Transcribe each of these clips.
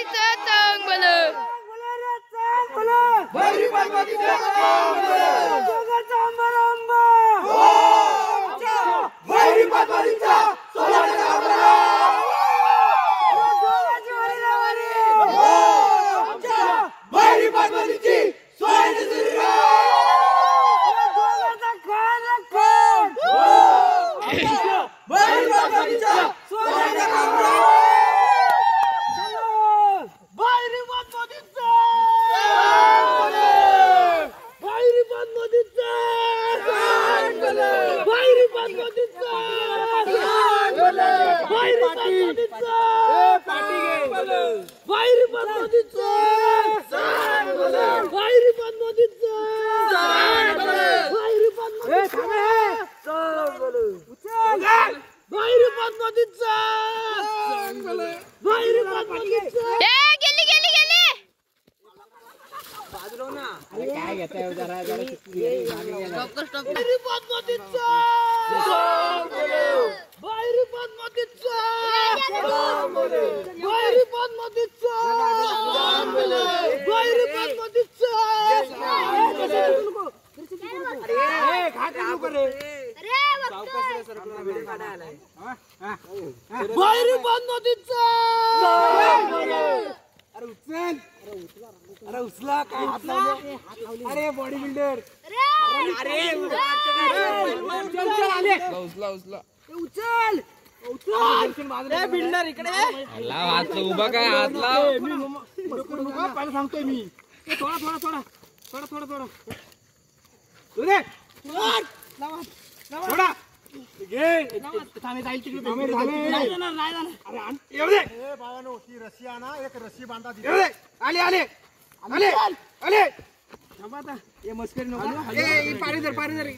पार्वतीचं चांगल भैरी पार्वतीचं भैरी पार्वतीचा भैरी पार्वतीची अरे उचला काय अरे बॉडी बिल्डर अरे उचला उचल बिल्डर इकडे हात उभा काय हात लाव पहिला सांगतोय मी थोडा थोडा रस्सी आणा एक रस्सी बांधा आले मस्करी नको पारी धर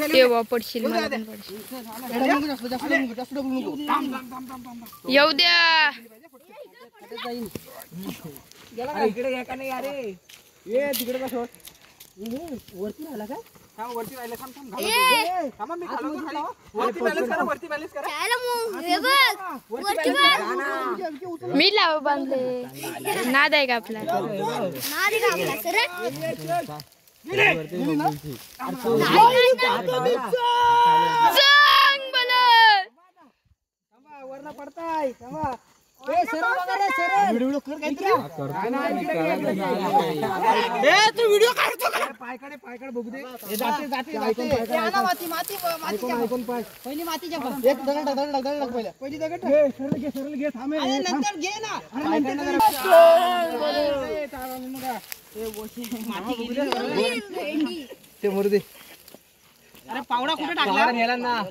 तेव्हा पडशील मला पण पडशील येऊ द्या इकडे घ्या का नाही अरे ये तिकडे का सोड वरती राहिला का थांब वरती राहिला थांब मी वरती बॅलन्स करा मी लाव बांधले नाद आहे का आपला वरना पडताय पायकडे बघू दे पहिली माती एक दगड पहिली दगड सरळ घे थांबे नंतर घे ना ते मरू दे अरे पावडा कुठे टाकला नेला ना